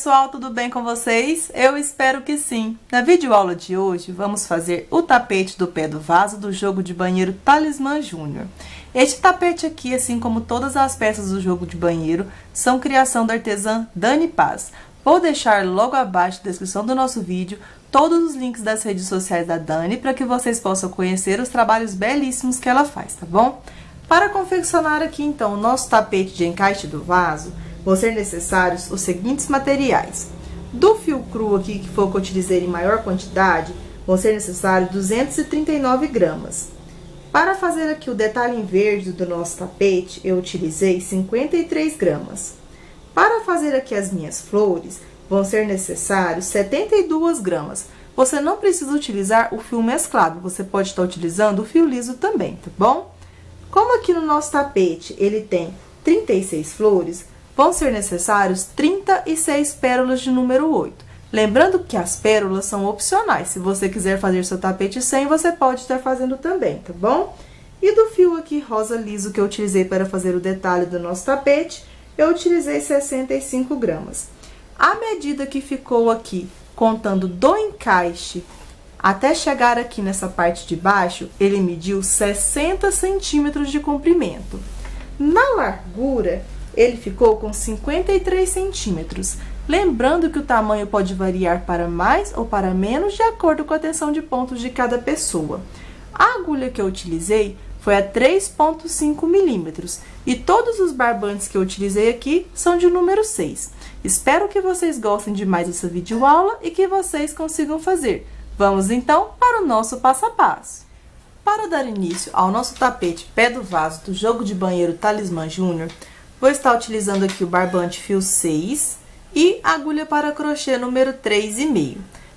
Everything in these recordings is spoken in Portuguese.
pessoal, tudo bem com vocês? Eu espero que sim! Na videoaula de hoje, vamos fazer o tapete do pé do vaso do jogo de banheiro Talismã Júnior. Este tapete aqui, assim como todas as peças do jogo de banheiro, são criação da artesã Dani Paz. Vou deixar logo abaixo na descrição do nosso vídeo todos os links das redes sociais da Dani para que vocês possam conhecer os trabalhos belíssimos que ela faz, tá bom? Para confeccionar aqui, então, o nosso tapete de encaixe do vaso, vão ser necessários os seguintes materiais. Do fio cru aqui, que foi o que eu utilizei em maior quantidade, vão ser necessários 239 gramas. Para fazer aqui o detalhe em verde do nosso tapete, eu utilizei 53 gramas. Para fazer aqui as minhas flores, vão ser necessários 72 gramas. Você não precisa utilizar o fio mesclado, você pode estar utilizando o fio liso também, tá bom? Como aqui no nosso tapete ele tem 36 flores, vão ser necessários 36 pérolas de número 8. Lembrando que as pérolas são opcionais. Se você quiser fazer seu tapete sem, você pode estar fazendo também, tá bom? E do fio aqui rosa liso que eu utilizei para fazer o detalhe do nosso tapete, eu utilizei 65 gramas. A medida que ficou aqui, contando do encaixe, até chegar aqui nessa parte de baixo, ele mediu 60 centímetros de comprimento. Na largura, ele ficou com 53 centímetros. Lembrando que o tamanho pode variar para mais ou para menos de acordo com a tensão de pontos de cada pessoa. A agulha que eu utilizei foi a 3,5 milímetros e todos os barbantes que eu utilizei aqui são de número 6. Espero que vocês gostem de mais essa videoaula e que vocês consigam fazer. Vamos então para o nosso passo a passo. Para dar início ao nosso tapete pé do vaso do jogo de banheiro Talismã Júnior, vou estar utilizando aqui o barbante fio 6 e agulha para crochê número 3,5.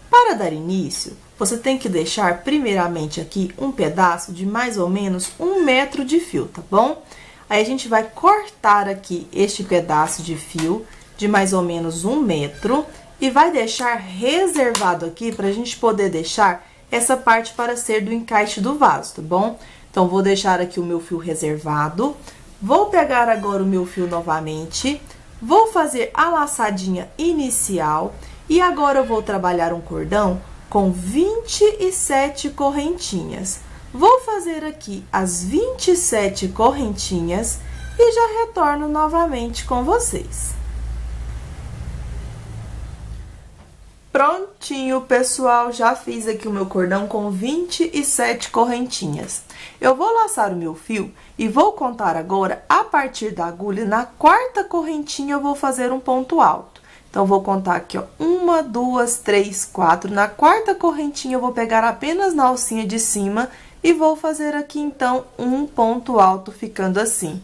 Para dar início, você tem que deixar primeiramente aqui um pedaço de mais ou menos 1 metro de fio, tá bom? Aí a gente vai cortar aqui este pedaço de fio de mais ou menos 1 metro e vai deixar reservado aqui para a gente poder deixar essa parte para ser do encaixe do vaso, tá bom? Então, vou deixar aqui o meu fio reservado. Vou pegar agora o meu fio novamente, vou fazer a laçadinha inicial e agora eu vou trabalhar um cordão com 27 correntinhas. Vou fazer aqui as 27 correntinhas e já retorno novamente com vocês. Prontinho, pessoal, já fiz aqui o meu cordão com 27 correntinhas. Eu vou laçar o meu fio e vou contar agora, a partir da agulha, na 4ª correntinha eu vou fazer um ponto alto. Então, vou contar aqui, ó, 1, 2, 3, 4. Na 4ª correntinha eu vou pegar apenas na alcinha de cima e vou fazer aqui, então, um ponto alto, ficando assim.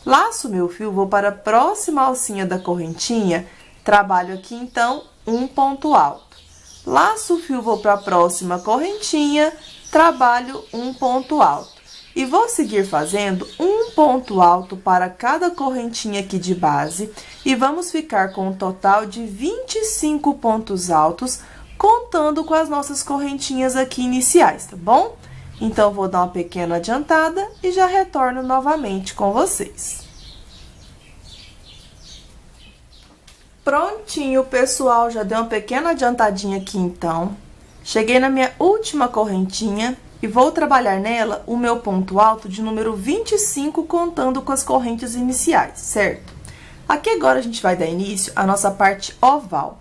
Laço meu fio, vou para a próxima alcinha da correntinha, trabalho aqui, então, um ponto alto. Laço o fio, vou para a próxima correntinha, trabalho um ponto alto. E vou seguir fazendo um ponto alto para cada correntinha aqui de base. E vamos ficar com um total de 25 pontos altos, contando com as nossas correntinhas aqui iniciais, tá bom? Então, vou dar uma pequena adiantada e já retorno novamente com vocês. Prontinho, pessoal, já dei uma pequena adiantadinha aqui, então. Cheguei na minha última correntinha e vou trabalhar nela o meu ponto alto de número 25, contando com as correntes iniciais, certo? Aqui agora a gente vai dar início à nossa parte oval.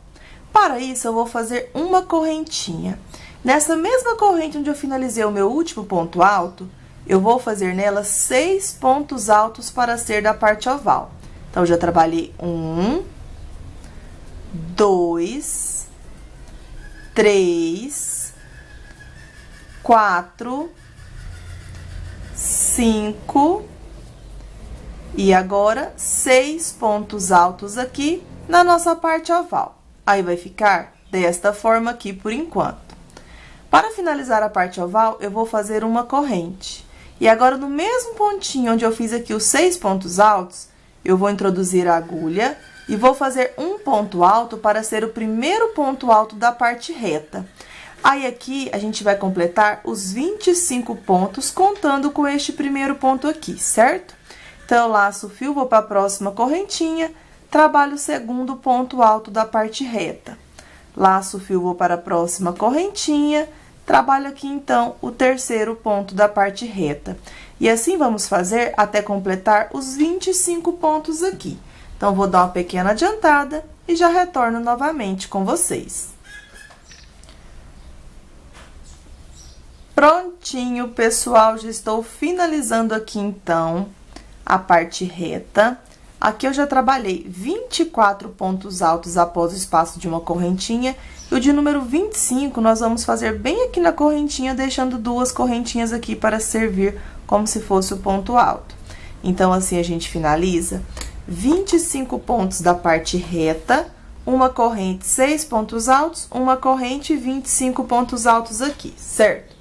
Para isso, eu vou fazer uma correntinha. Nessa mesma corrente onde eu finalizei o meu último ponto alto, eu vou fazer nela 6 pontos altos para ser da parte oval. Então, já trabalhei 1, 2, 3, 4, 5 e agora 6 pontos altos aqui na nossa parte oval. Aí, vai ficar desta forma aqui por enquanto. Para finalizar a parte oval, eu vou fazer uma corrente. E agora, no mesmo pontinho onde eu fiz aqui os 6 pontos altos, eu vou introduzir a agulha e vou fazer um ponto alto para ser o primeiro ponto alto da parte reta. Aí, aqui, a gente vai completar os 25 pontos, contando com este primeiro ponto aqui, certo? Então, eu laço o fio, vou para a próxima correntinha, trabalho o segundo ponto alto da parte reta. Laço o fio, vou para a próxima correntinha, trabalho aqui, então, o terceiro ponto da parte reta. E assim vamos fazer até completar os 25 pontos aqui. Então, vou dar uma pequena adiantada e já retorno novamente com vocês. Prontinho, pessoal, já estou finalizando aqui, então, a parte reta. Aqui eu já trabalhei 24 pontos altos após o espaço de uma correntinha. E o de número 25, nós vamos fazer bem aqui na correntinha, deixando duas correntinhas aqui para servir como se fosse o ponto alto. Então, assim, a gente finaliza 25 pontos da parte reta, uma corrente, 6 pontos altos, uma corrente e 25 pontos altos aqui, certo?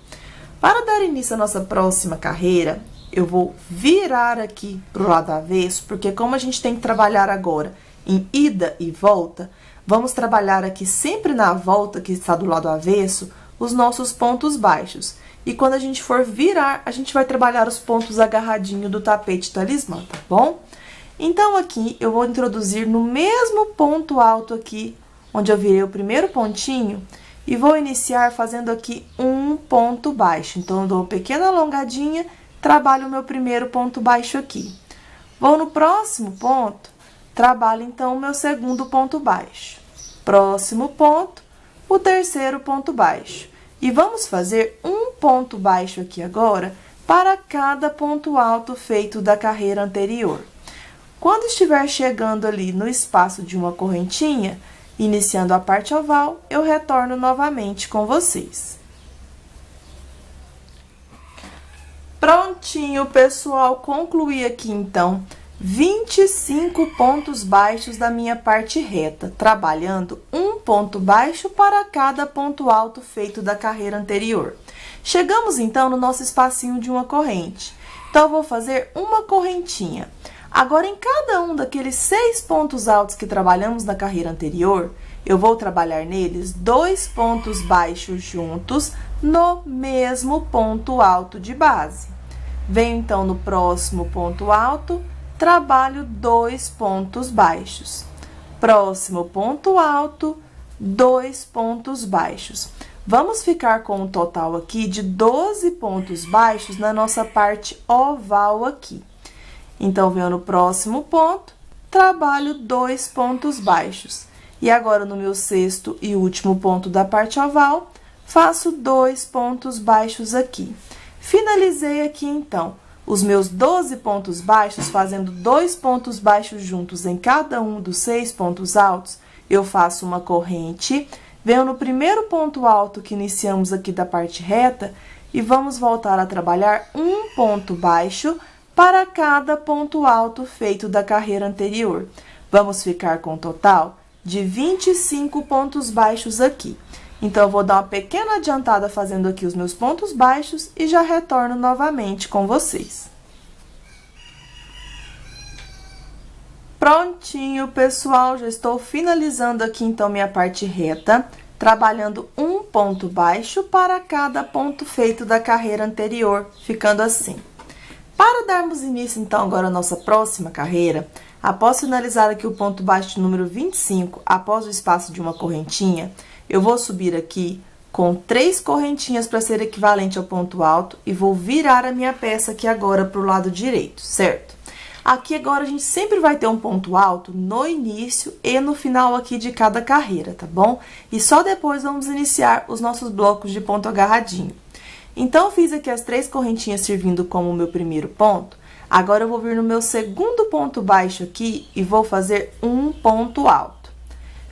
Para dar início à nossa próxima carreira, eu vou virar aqui para o lado avesso, porque como a gente tem que trabalhar agora em ida e volta, vamos trabalhar aqui sempre na volta, que está do lado avesso, os nossos pontos baixos. E quando a gente for virar, a gente vai trabalhar os pontos agarradinhos do tapete talismã, tá bom? Então, aqui, eu vou introduzir no mesmo ponto alto aqui, onde eu virei o primeiro pontinho, e vou iniciar fazendo aqui um ponto baixo. Então, eu dou uma pequena alongadinha, trabalho o meu primeiro ponto baixo aqui. Vou no próximo ponto, trabalho, então, o meu segundo ponto baixo. Próximo ponto, o terceiro ponto baixo. E vamos fazer um ponto baixo aqui agora para cada ponto alto feito da carreira anterior. Quando estiver chegando ali no espaço de uma correntinha, iniciando a parte oval, eu retorno novamente com vocês. Prontinho, pessoal, concluí aqui, então, 25 pontos baixos da minha parte reta, trabalhando um ponto baixo para cada ponto alto feito da carreira anterior. Chegamos, então, no nosso espacinho de uma corrente. Então, eu vou fazer uma correntinha. Agora, em cada um daqueles 6 pontos altos que trabalhamos na carreira anterior, eu vou trabalhar neles 2 pontos baixos juntos no mesmo ponto alto de base. Venho, então, no próximo ponto alto, trabalho 2 pontos baixos. Próximo ponto alto, 2 pontos baixos. Vamos ficar com um total aqui de 12 pontos baixos na nossa parte oval aqui. Então, venho no próximo ponto, trabalho 2 pontos baixos. E agora, no meu sexto e último ponto da parte oval, faço 2 pontos baixos aqui. Finalizei aqui, então, os meus 12 pontos baixos, fazendo 2 pontos baixos juntos em cada um dos 6 pontos altos, eu faço uma corrente, venho no primeiro ponto alto que iniciamos aqui da parte reta e vamos voltar a trabalhar um ponto baixo para cada ponto alto feito da carreira anterior. Vamos ficar com um total de 25 pontos baixos aqui. Então, eu vou dar uma pequena adiantada fazendo aqui os meus pontos baixos e já retorno novamente com vocês. Prontinho, pessoal, já estou finalizando aqui, então, minha parte reta, trabalhando um ponto baixo para cada ponto feito da carreira anterior, ficando assim. Para darmos início, então, agora à nossa próxima carreira, após finalizar aqui o ponto baixo de número 25, após o espaço de uma correntinha, eu vou subir aqui com 3 correntinhas para ser equivalente ao ponto alto e vou virar a minha peça aqui agora para o lado direito, certo? Aqui agora a gente sempre vai ter um ponto alto no início e no final aqui de cada carreira, tá bom? E só depois vamos iniciar os nossos blocos de ponto agarradinho. Então, eu fiz aqui as 3 correntinhas servindo como o meu primeiro ponto. Agora, eu vou vir no meu segundo ponto baixo aqui e vou fazer um ponto alto.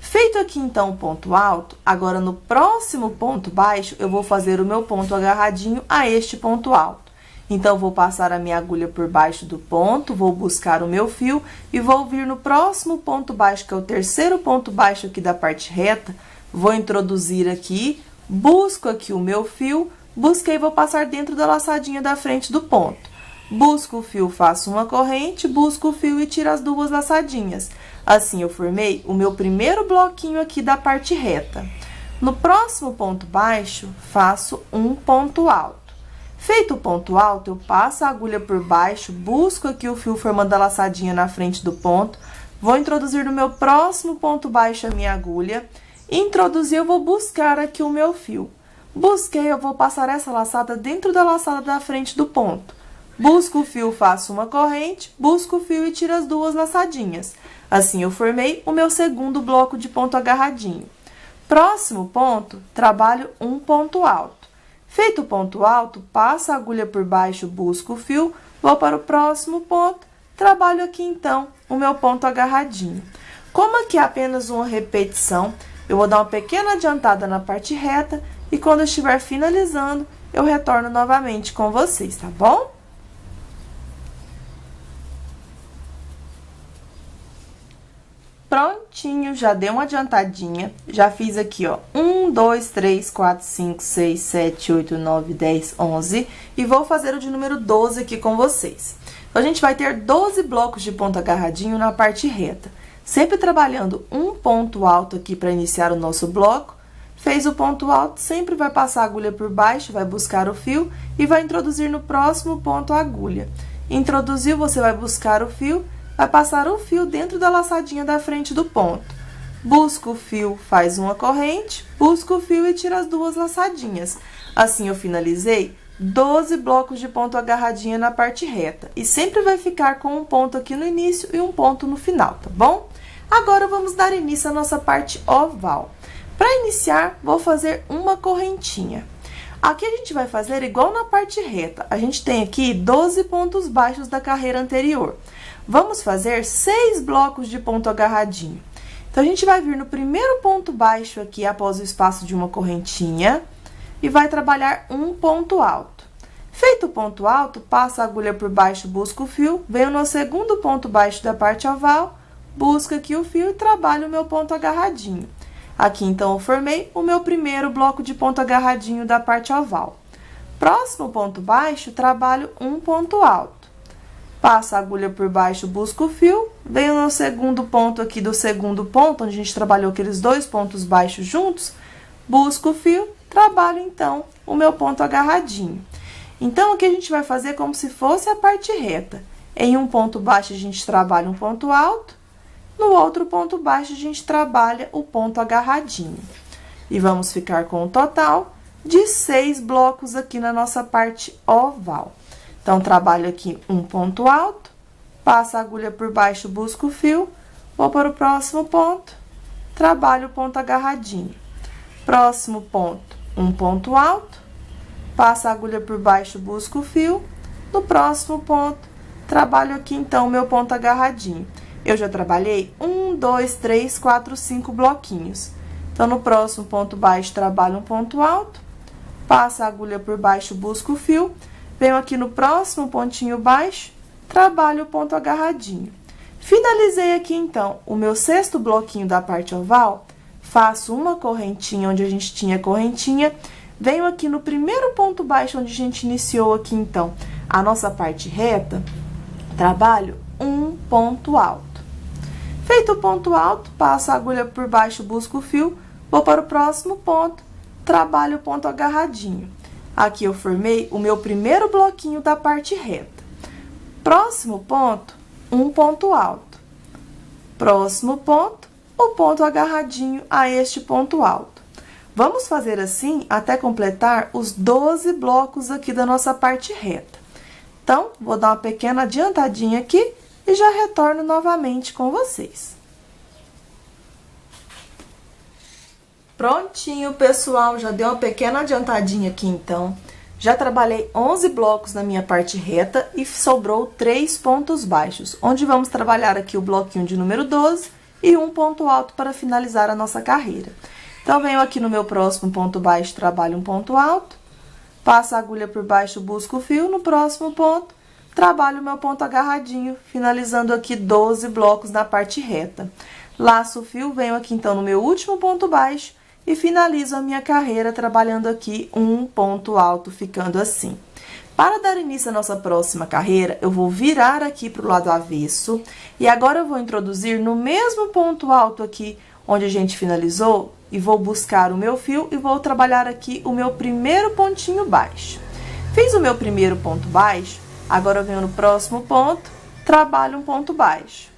Feito aqui, então, o ponto alto, agora no próximo ponto baixo, eu vou fazer o meu ponto agarradinho a este ponto alto. Então, vou passar a minha agulha por baixo do ponto, vou buscar o meu fio e vou vir no próximo ponto baixo, que é o terceiro ponto baixo aqui da parte reta, vou introduzir aqui, busco aqui o meu fio, busquei e vou passar dentro da laçadinha da frente do ponto. Busco o fio, faço uma corrente, busco o fio e tiro as 2 laçadinhas. Assim, eu formei o meu primeiro bloquinho aqui da parte reta. No próximo ponto baixo, faço um ponto alto. Feito o ponto alto, eu passo a agulha por baixo, busco aqui o fio formando a laçadinha na frente do ponto, Vou introduzir no meu próximo ponto baixo a minha agulha. Introduzir, eu vou buscar aqui o meu fio. Busquei, eu vou passar essa laçada dentro da laçada da frente do ponto. Busco o fio, faço uma corrente, busco o fio e tiro as duas laçadinhas. Assim, eu formei o meu segundo bloco de ponto agarradinho. Próximo ponto, trabalho um ponto alto. Feito o ponto alto, passo a agulha por baixo, busco o fio, vou para o próximo ponto, trabalho aqui então o meu ponto agarradinho. Como aqui é apenas uma repetição, eu vou dar uma pequena adiantada na parte reta e quando eu estiver finalizando, eu retorno novamente com vocês, tá bom? Prontinho, já dei uma adiantadinha, já fiz aqui, ó, 1, 2, 3, 4, 5, 6, 7, 8, 9, 10, 11, e vou fazer o de número 12 aqui com vocês. Então, a gente vai ter 12 blocos de ponto agarradinho na parte reta, sempre trabalhando um ponto alto aqui para iniciar o nosso bloco. Fez o ponto alto, sempre vai passar a agulha por baixo, vai buscar o fio e vai introduzir no próximo ponto a agulha. Introduziu, você vai buscar o fio, vai passar o fio dentro da laçadinha da frente do ponto. Busca o fio, faz uma corrente, busca o fio e tira as duas laçadinhas. Assim, eu finalizei 12 blocos de ponto agarradinha na parte reta. E sempre vai ficar com um ponto aqui no início e um ponto no final, tá bom? Agora, vamos dar início à nossa parte oval. Para iniciar, vou fazer uma correntinha. Aqui a gente vai fazer igual na parte reta. A gente tem aqui 12 pontos baixos da carreira anterior. Vamos fazer 6 blocos de ponto agarradinho. Então, a gente vai vir no primeiro ponto baixo aqui, após o espaço de uma correntinha, e vai trabalhar um ponto alto. Feito o ponto alto, passa a agulha por baixo, busca o fio, venho no segundo ponto baixo da parte oval, busco aqui o fio e trabalho o meu ponto agarradinho. Aqui, então, eu formei o meu primeiro bloco de ponto agarradinho da parte oval. Próximo ponto baixo, trabalho um ponto alto. Passo a agulha por baixo, busco o fio, venho no segundo ponto aqui do segundo ponto, onde a gente trabalhou aqueles dois pontos baixos juntos, busco o fio, trabalho, então, o meu ponto agarradinho. Então, aqui a gente vai fazer como se fosse a parte reta. Em um ponto baixo, a gente trabalha um ponto alto, no outro ponto baixo, a gente trabalha o ponto agarradinho. E vamos ficar com um total de 6 blocos aqui na nossa parte oval. Então, trabalho aqui um ponto alto, passo a agulha por baixo, busco o fio, vou para o próximo ponto, trabalho o ponto agarradinho. Próximo ponto, um ponto alto, passo a agulha por baixo, busco o fio, no próximo ponto, trabalho aqui, então, o meu ponto agarradinho. Eu já trabalhei 1, 2, 3, 4, 5 bloquinhos. Então, no próximo ponto baixo, trabalho um ponto alto, passo a agulha por baixo, busco o fio, venho aqui no próximo pontinho baixo, trabalho o ponto agarradinho. Finalizei aqui, então, o meu sexto bloquinho da parte oval, faço uma correntinha onde a gente tinha correntinha, venho aqui no primeiro ponto baixo onde a gente iniciou aqui, então, a nossa parte reta, trabalho um ponto alto. Feito o ponto alto, passo a agulha por baixo, busco o fio, vou para o próximo ponto, trabalho o ponto agarradinho. Aqui eu formei o meu primeiro bloquinho da parte reta. Próximo ponto, um ponto alto. Próximo ponto, o ponto agarradinho a este ponto alto. Vamos fazer assim até completar os 12 blocos aqui da nossa parte reta. Então, vou dar uma pequena adiantadinha aqui e já retorno novamente com vocês. Prontinho, pessoal, já deu uma pequena adiantadinha aqui, então. Já trabalhei 11 blocos na minha parte reta e sobrou 3 pontos baixos, onde vamos trabalhar aqui o bloquinho de número 12 e um ponto alto para finalizar a nossa carreira. Então, venho aqui no meu próximo ponto baixo, trabalho um ponto alto, passo a agulha por baixo, busco o fio, no próximo ponto, trabalho o meu ponto agarradinho, finalizando aqui 12 blocos na parte reta. Laço o fio, venho aqui então no meu último ponto baixo e finalizo a minha carreira trabalhando aqui um ponto alto, ficando assim. Para dar início à nossa próxima carreira, eu vou virar aqui para o lado avesso e agora eu vou introduzir no mesmo ponto alto aqui onde a gente finalizou e vou buscar o meu fio e vou trabalhar aqui o meu primeiro pontinho baixo. Fiz o meu primeiro ponto baixo, agora eu venho no próximo ponto, trabalho um ponto baixo.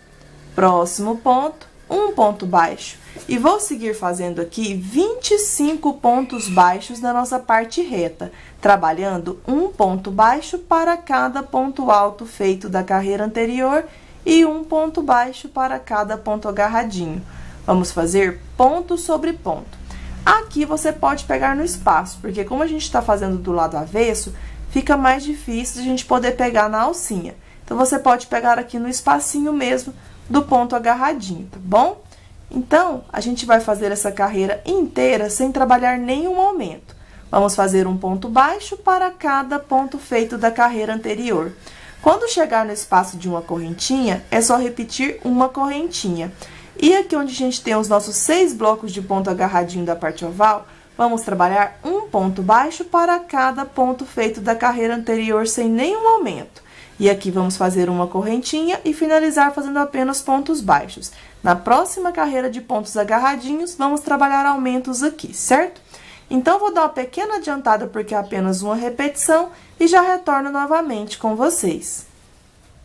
próximo ponto, um ponto baixo. E vou seguir fazendo aqui 25 pontos baixos na nossa parte reta, trabalhando um ponto baixo para cada ponto alto feito da carreira anterior e um ponto baixo para cada ponto agarradinho. Vamos fazer ponto sobre ponto. Aqui você pode pegar no espaço, porque como a gente está fazendo do lado avesso, fica mais difícil de a gente poder pegar na alcinha. Então, você pode pegar aqui no espacinho mesmo do ponto agarradinho, tá bom? Então, a gente vai fazer essa carreira inteira sem trabalhar nenhum aumento. Vamos fazer um ponto baixo para cada ponto feito da carreira anterior. Quando chegar no espaço de uma correntinha, é só repetir uma correntinha. E aqui onde a gente tem os nossos 6 blocos de ponto agarradinho da parte oval, vamos trabalhar um ponto baixo para cada ponto feito da carreira anterior sem nenhum aumento. E aqui vamos fazer uma correntinha e finalizar fazendo apenas pontos baixos. Na próxima carreira de pontos agarradinhos, vamos trabalhar aumentos aqui, certo? Então, vou dar uma pequena adiantada porque é apenas uma repetição e já retorno novamente com vocês.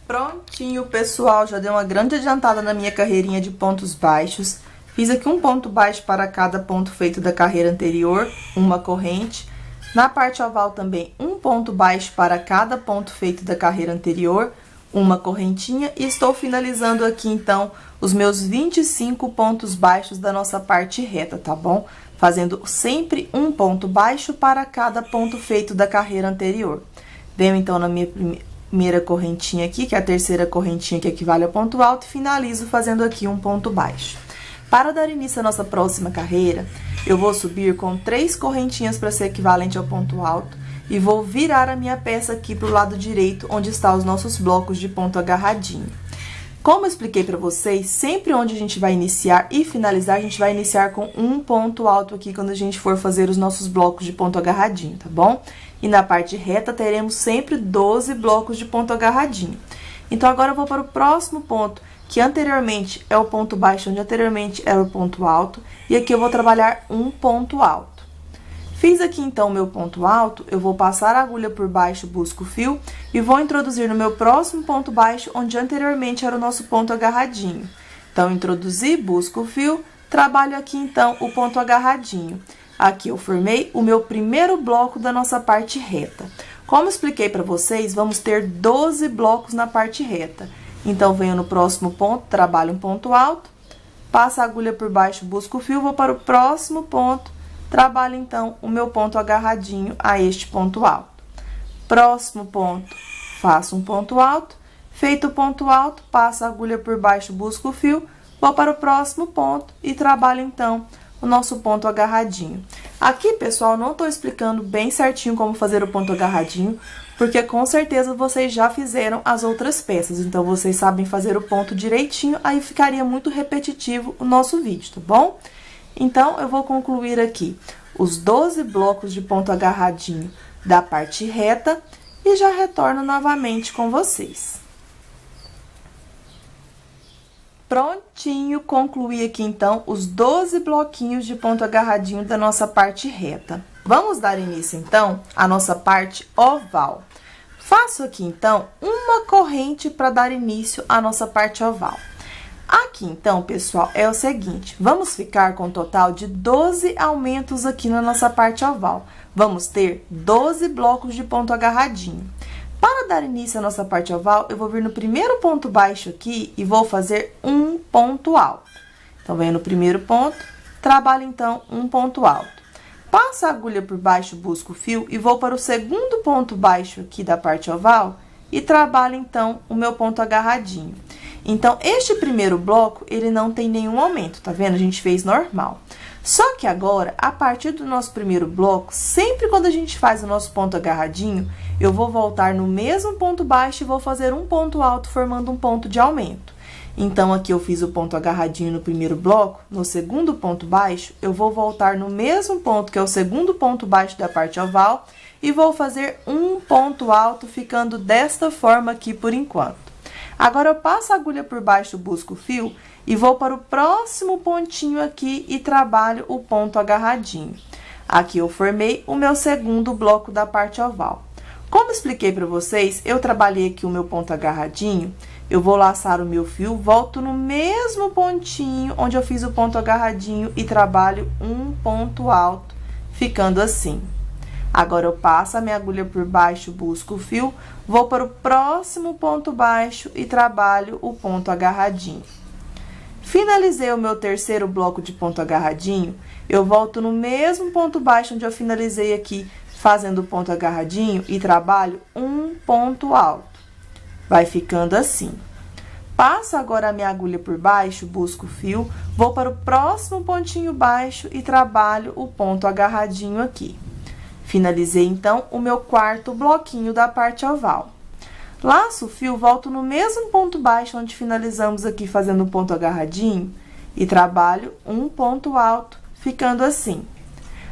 Prontinho, pessoal, já dei uma grande adiantada na minha carreirinha de pontos baixos. Fiz aqui um ponto baixo para cada ponto feito da carreira anterior, uma corrente. Na parte oval também, um ponto baixo para cada ponto feito da carreira anterior, uma correntinha. E estou finalizando aqui, então, os meus 25 pontos baixos da nossa parte reta, tá bom? Fazendo sempre um ponto baixo para cada ponto feito da carreira anterior. Venho, então, na minha primeira correntinha aqui, que é a terceira correntinha que equivale ao ponto alto, e finalizo fazendo aqui um ponto baixo. Para dar início à nossa próxima carreira, eu vou subir com 3 correntinhas para ser equivalente ao ponto alto e vou virar a minha peça aqui para o lado direito, onde estão os nossos blocos de ponto agarradinho. Como eu expliquei para vocês, sempre onde a gente vai iniciar e finalizar, a gente vai iniciar com um ponto alto aqui quando a gente for fazer os nossos blocos de ponto agarradinho, tá bom? E na parte reta, teremos sempre 12 blocos de ponto agarradinho. Então, agora eu vou para o próximo ponto, que anteriormente é o ponto baixo, onde anteriormente era o ponto alto, e aqui eu vou trabalhar um ponto alto. Fiz aqui, então, o meu ponto alto, eu vou passar a agulha por baixo, busco o fio, e vou introduzir no meu próximo ponto baixo, onde anteriormente era o nosso ponto agarradinho. Então, introduzi, busco o fio, trabalho aqui, então, o ponto agarradinho. Aqui eu formei o meu primeiro bloco da nossa parte reta. Como expliquei para vocês, vamos ter 12 blocos na parte reta. Então, venho no próximo ponto, trabalho um ponto alto, passo a agulha por baixo, busco o fio, vou para o próximo ponto, trabalho, então, o meu ponto agarradinho a este ponto alto. Próximo ponto, faço um ponto alto, feito o ponto alto, passo a agulha por baixo, busco o fio, vou para o próximo ponto e trabalho, então, o nosso ponto agarradinho. Aqui, pessoal, não estou explicando bem certinho como fazer o ponto agarradinho, porque com certeza vocês já fizeram as outras peças, então vocês sabem fazer o ponto direitinho, aí ficaria muito repetitivo o nosso vídeo, tá bom? Então, eu vou concluir aqui os 12 blocos de ponto agarradinho da parte reta e já retorno novamente com vocês. Prontinho, concluí aqui, então, os 12 bloquinhos de ponto agarradinho da nossa parte reta. Vamos dar início, então, à nossa parte oval. Faço aqui, então, uma corrente para dar início à nossa parte oval. Aqui, então, pessoal, é o seguinte, vamos ficar com um total de 12 aumentos aqui na nossa parte oval. Vamos ter 12 blocos de ponto agarradinho. Para dar início à nossa parte oval, eu vou vir no primeiro ponto baixo aqui e vou fazer um ponto alto. Então, venho no primeiro ponto, trabalho, então, um ponto alto. Passo a agulha por baixo, busco o fio e vou para o segundo ponto baixo aqui da parte oval e trabalho, então, o meu ponto agarradinho. Então, este primeiro bloco, ele não tem nenhum aumento, tá vendo? A gente fez normal. Só que agora, a partir do nosso primeiro bloco, sempre quando a gente faz o nosso ponto agarradinho, eu vou voltar no mesmo ponto baixo e vou fazer um ponto alto, formando um ponto de aumento. Então, aqui eu fiz o ponto agarradinho no primeiro bloco, no segundo ponto baixo, eu vou voltar no mesmo ponto, que é o segundo ponto baixo da parte oval, e vou fazer um ponto alto, ficando desta forma aqui por enquanto. Agora, eu passo a agulha por baixo, busco o fio e vou para o próximo pontinho aqui e trabalho o ponto agarradinho. Aqui eu formei o meu segundo bloco da parte oval. Como expliquei para vocês, eu trabalhei aqui o meu ponto agarradinho, eu vou laçar o meu fio, volto no mesmo pontinho onde eu fiz o ponto agarradinho e trabalho um ponto alto, ficando assim. Agora, eu passo a minha agulha por baixo, busco o fio, vou para o próximo ponto baixo e trabalho o ponto agarradinho. Finalizei o meu terceiro bloco de ponto agarradinho, eu volto no mesmo ponto baixo onde eu finalizei aqui, fazendo o ponto agarradinho e trabalho um ponto alto. Vai ficando assim. Passo agora a minha agulha por baixo, busco o fio, vou para o próximo pontinho baixo e trabalho o ponto agarradinho aqui. Finalizei, então, o meu quarto bloquinho da parte oval. Laço o fio, volto no mesmo ponto baixo onde finalizamos aqui fazendo o ponto agarradinho e trabalho um ponto alto, ficando assim.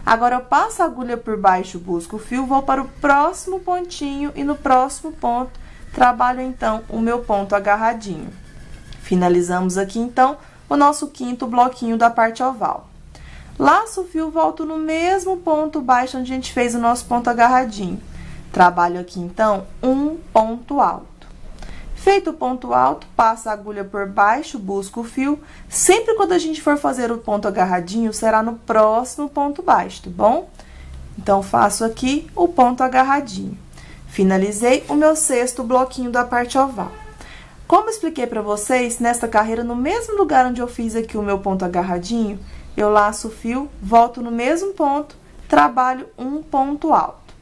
Agora, eu passo a agulha por baixo, busco o fio, vou para o próximo pontinho e no próximo ponto trabalho, então, o meu ponto agarradinho. Finalizamos aqui, então, o nosso quinto bloquinho da parte oval. Laço o fio, volto no mesmo ponto baixo onde a gente fez o nosso ponto agarradinho. Trabalho aqui, então, um ponto alto. Feito o ponto alto, passo a agulha por baixo, busco o fio. Sempre quando a gente for fazer o ponto agarradinho, será no próximo ponto baixo, tá bom? Então, faço aqui o ponto agarradinho. Finalizei o meu sexto bloquinho da parte oval. Como expliquei para vocês, nesta carreira, no mesmo lugar onde eu fiz aqui o meu ponto agarradinho, eu laço o fio, volto no mesmo ponto, trabalho um ponto alto.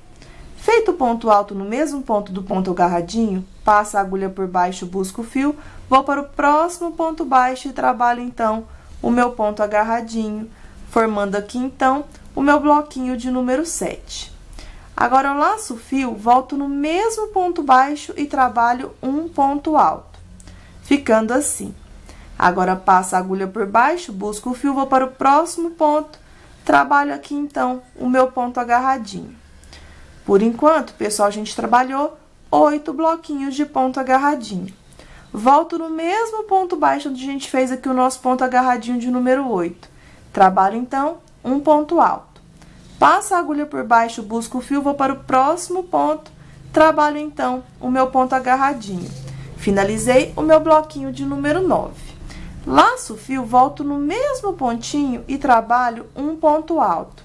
Feito o ponto alto no mesmo ponto do ponto agarradinho, passo a agulha por baixo, busco o fio, vou para o próximo ponto baixo e trabalho, então, o meu ponto agarradinho, formando aqui, então, o meu bloquinho de número 7. Agora, eu laço o fio, volto no mesmo ponto baixo e trabalho um ponto alto, ficando assim. Agora, passo a agulha por baixo, busco o fio, vou para o próximo ponto, trabalho aqui, então, o meu ponto agarradinho. Por enquanto, pessoal, a gente trabalhou 8 bloquinhos de ponto agarradinho. Volto no mesmo ponto baixo onde a gente fez aqui o nosso ponto agarradinho de número 8. Trabalho, então, um ponto alto. Passo a agulha por baixo, busco o fio, vou para o próximo ponto, trabalho, então, o meu ponto agarradinho. Finalizei o meu bloquinho de número 9. Laço o fio, volto no mesmo pontinho e trabalho um ponto alto.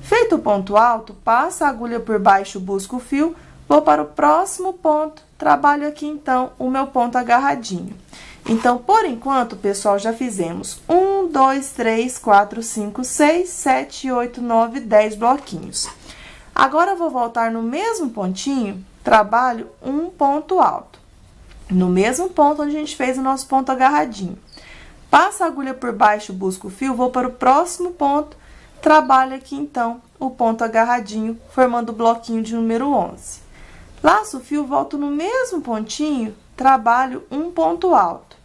Feito o ponto alto, passo a agulha por baixo, busco o fio, vou para o próximo ponto, trabalho aqui, então, o meu ponto agarradinho. Então, por enquanto, pessoal, já fizemos 1, 2, 3, 4, 5, 6, 7, 8, 9, 10 bloquinhos. Agora, eu vou voltar no mesmo pontinho, trabalho um ponto alto. No mesmo ponto onde a gente fez o nosso ponto agarradinho. Passo a agulha por baixo, busco o fio, vou para o próximo ponto, trabalho aqui, então, o ponto agarradinho, formando o bloquinho de número 11. Laço o fio, volto no mesmo pontinho, trabalho um ponto alto.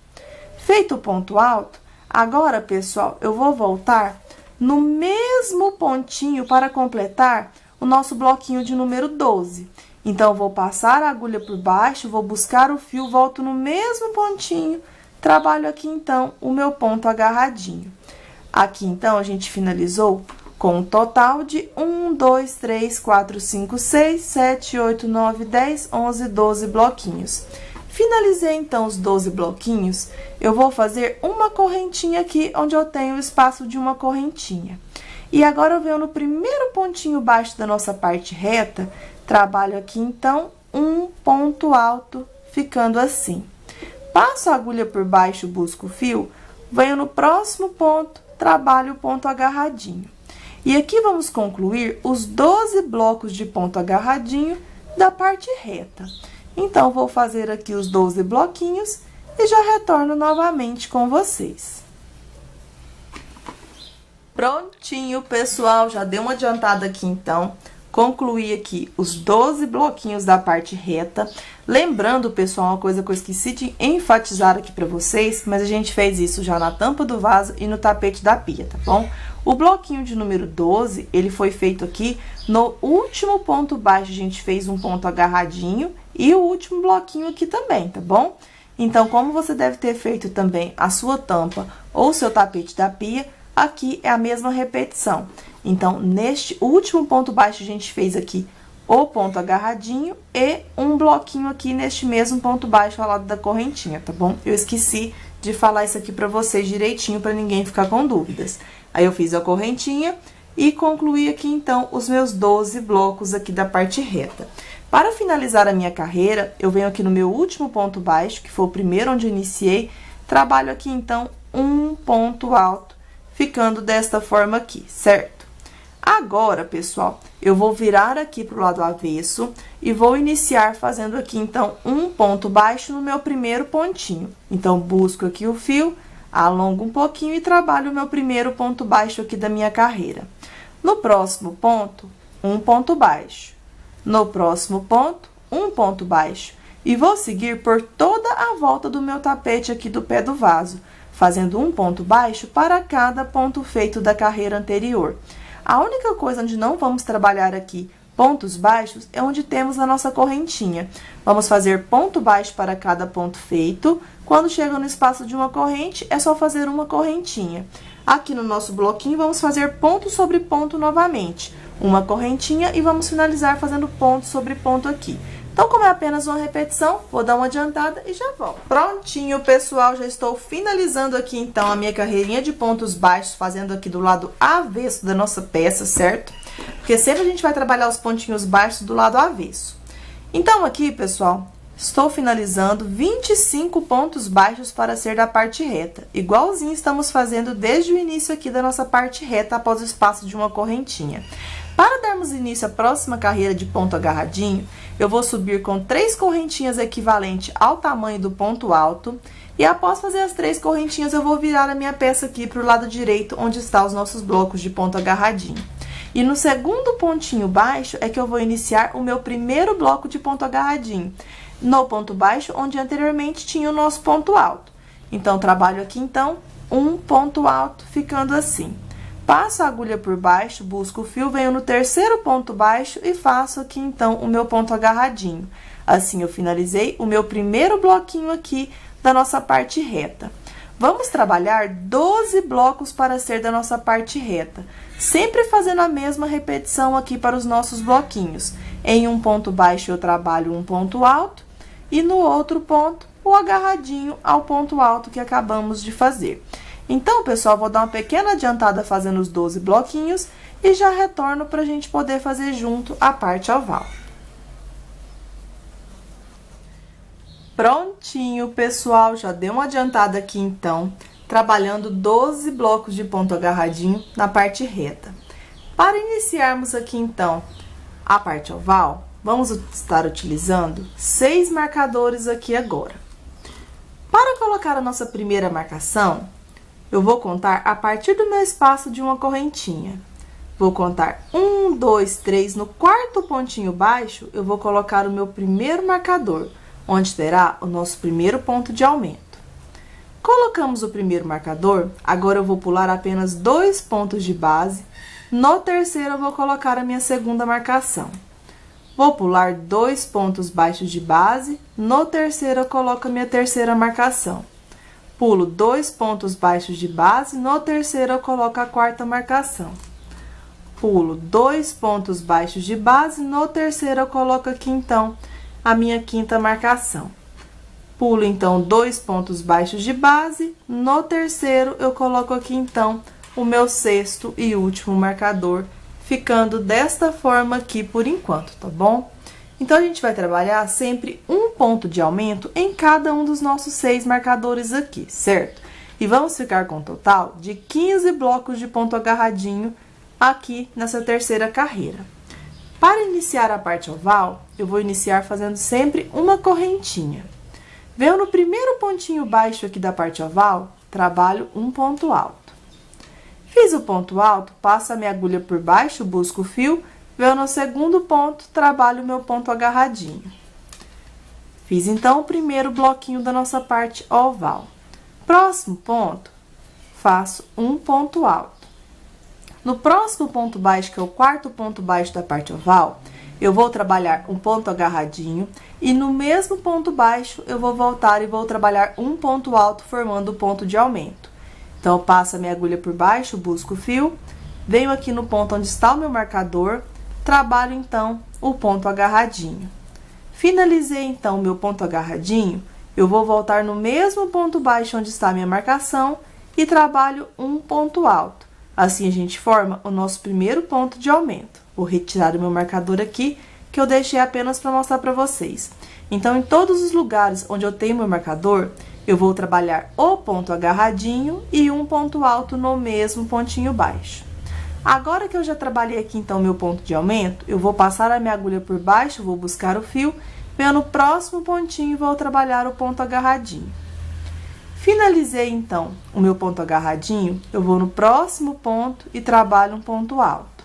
Feito o ponto alto, agora, pessoal, eu vou voltar no mesmo pontinho para completar o nosso bloquinho de número 12. Então, eu vou passar a agulha por baixo, vou buscar o fio, volto no mesmo pontinho, trabalho aqui, então, o meu ponto agarradinho. Aqui, então, a gente finalizou com um total de 1, 2, 3, 4, 5, 6, 7, 8, 9, 10, 11, 12 bloquinhos. Finalizei, então, os 12 bloquinhos, eu vou fazer uma correntinha aqui, onde eu tenho o espaço de uma correntinha. E agora, eu venho no primeiro pontinho baixo da nossa parte reta, trabalho aqui, então, um ponto alto, ficando assim. Passo a agulha por baixo, busco o fio, venho no próximo ponto, trabalho o ponto agarradinho. E aqui vamos concluir os 12 blocos de ponto agarradinho da parte reta. Então, vou fazer aqui os 12 bloquinhos e já retorno novamente com vocês. Prontinho, pessoal, já dei uma adiantada aqui, então. Concluí aqui os 12 bloquinhos da parte reta. Lembrando, pessoal, uma coisa que eu esqueci de enfatizar aqui pra vocês, mas a gente fez isso já na tampa do vaso e no tapete da pia, tá bom? O bloquinho de número 12, ele foi feito aqui no último ponto baixo, a gente fez um ponto agarradinho e o último bloquinho aqui também, tá bom? Então, como você deve ter feito também a sua tampa ou seu tapete da pia, aqui é a mesma repetição. Então, neste último ponto baixo, a gente fez aqui o ponto agarradinho e um bloquinho aqui neste mesmo ponto baixo ao lado da correntinha, tá bom? Eu esqueci de falar isso aqui pra vocês direitinho, pra ninguém ficar com dúvidas. Aí, eu fiz a correntinha e concluí aqui, então, os meus 12 blocos aqui da parte reta. Para finalizar a minha carreira, eu venho aqui no meu último ponto baixo, que foi o primeiro onde eu iniciei, trabalho aqui, então, um ponto alto, ficando desta forma aqui, certo? Agora, pessoal, eu vou virar aqui pro lado avesso e vou iniciar fazendo aqui, então, um ponto baixo no meu primeiro pontinho. Então, busco aqui o fio, alongo um pouquinho e trabalho o meu primeiro ponto baixo aqui da minha carreira. No próximo ponto, um ponto baixo. No próximo ponto, um ponto baixo. E vou seguir por toda a volta do meu tapete aqui do pé do vaso, fazendo um ponto baixo para cada ponto feito da carreira anterior. A única coisa onde não vamos trabalhar aqui pontos baixos é onde temos a nossa correntinha. Vamos fazer ponto baixo para cada ponto feito. Quando chega no espaço de uma corrente, é só fazer uma correntinha. Aqui no nosso bloquinho, vamos fazer ponto sobre ponto novamente. Uma correntinha e vamos finalizar fazendo ponto sobre ponto aqui. Então, como é apenas uma repetição, vou dar uma adiantada e já volto. Prontinho, pessoal, já estou finalizando aqui, então, a minha carreirinha de pontos baixos, fazendo aqui do lado avesso da nossa peça, certo? Porque sempre a gente vai trabalhar os pontinhos baixos do lado avesso. Então, aqui, pessoal, estou finalizando 25 pontos baixos para ser da parte reta. Igualzinho estamos fazendo desde o início aqui da nossa parte reta, após o espaço de uma correntinha. Para darmos início à próxima carreira de ponto agarradinho, eu vou subir com 3 correntinhas equivalentes ao tamanho do ponto alto. E após fazer as 3 correntinhas, eu vou virar a minha peça aqui para o lado direito, onde estão os nossos blocos de ponto agarradinho. E no segundo pontinho baixo é que eu vou iniciar o meu primeiro bloco de ponto agarradinho. No ponto baixo, onde anteriormente tinha o nosso ponto alto. Então, trabalho aqui, então, um ponto alto, ficando assim. Passo a agulha por baixo, busco o fio, venho no terceiro ponto baixo e faço aqui, então, o meu ponto agarradinho. Assim, eu finalizei o meu primeiro bloquinho aqui da nossa parte reta. Vamos trabalhar 12 blocos para ser da nossa parte reta, sempre fazendo a mesma repetição aqui para os nossos bloquinhos. Em um ponto baixo, eu trabalho um ponto alto e no outro ponto, o agarradinho ao ponto alto que acabamos de fazer. Então, pessoal, vou dar uma pequena adiantada fazendo os 12 bloquinhos e já retorno para a gente poder fazer junto a parte oval. Prontinho, pessoal, já dei uma adiantada aqui, então, trabalhando 12 blocos de ponto agarradinho na parte reta. Para iniciarmos aqui, então, a parte oval, vamos estar utilizando 6 marcadores aqui agora. Para colocar a nossa primeira marcação, eu vou contar a partir do meu espaço de uma correntinha. Vou contar 1, 2, 3. No quarto pontinho baixo, eu vou colocar o meu primeiro marcador, onde terá o nosso primeiro ponto de aumento. Colocamos o primeiro marcador, agora eu vou pular apenas 2 pontos de base. No terceiro, eu vou colocar a minha segunda marcação. Vou pular 2 pontos baixos de base. No terceiro, eu coloco a minha terceira marcação. Pulo 2 pontos baixos de base, no terceiro eu coloco a quarta marcação. Pulo 2 pontos baixos de base, no terceiro eu coloco aqui, então, a minha quinta marcação. Pulo, então, 2 pontos baixos de base, no terceiro eu coloco aqui, então, o meu sexto e último marcador, ficando desta forma aqui por enquanto, tá bom? Então, a gente vai trabalhar sempre um ponto de aumento em cada um dos nossos 6 marcadores aqui, certo? E vamos ficar com um total de 15 blocos de ponto agarradinho aqui nessa terceira carreira. Para iniciar a parte oval, eu vou iniciar fazendo sempre uma correntinha. Venho no primeiro pontinho baixo aqui da parte oval, trabalho um ponto alto. Fiz o ponto alto, passo a minha agulha por baixo, busco o fio, venho no segundo ponto, trabalho o meu ponto agarradinho. Fiz, então, o primeiro bloquinho da nossa parte oval. Próximo ponto, faço um ponto alto. No próximo ponto baixo, que é o quarto ponto baixo da parte oval, eu vou trabalhar um ponto agarradinho e no mesmo ponto baixo, eu vou voltar e vou trabalhar um ponto alto, formando o ponto de aumento. Então, eu passo a minha agulha por baixo, busco o fio, venho aqui no ponto onde está o meu marcador, trabalho então o ponto agarradinho. Finalizei então o meu ponto agarradinho, eu vou voltar no mesmo ponto baixo onde está a minha marcação e trabalho um ponto alto. Assim a gente forma o nosso primeiro ponto de aumento. Vou retirar o meu marcador aqui, que eu deixei apenas para mostrar para vocês. Então, em todos os lugares onde eu tenho meu marcador, eu vou trabalhar o ponto agarradinho e um ponto alto no mesmo pontinho baixo. Agora que eu já trabalhei aqui, então, meu ponto de aumento, eu vou passar a minha agulha por baixo, vou buscar o fio, venho no próximo pontinho e vou trabalhar o ponto agarradinho. Finalizei, então, o meu ponto agarradinho, eu vou no próximo ponto e trabalho um ponto alto.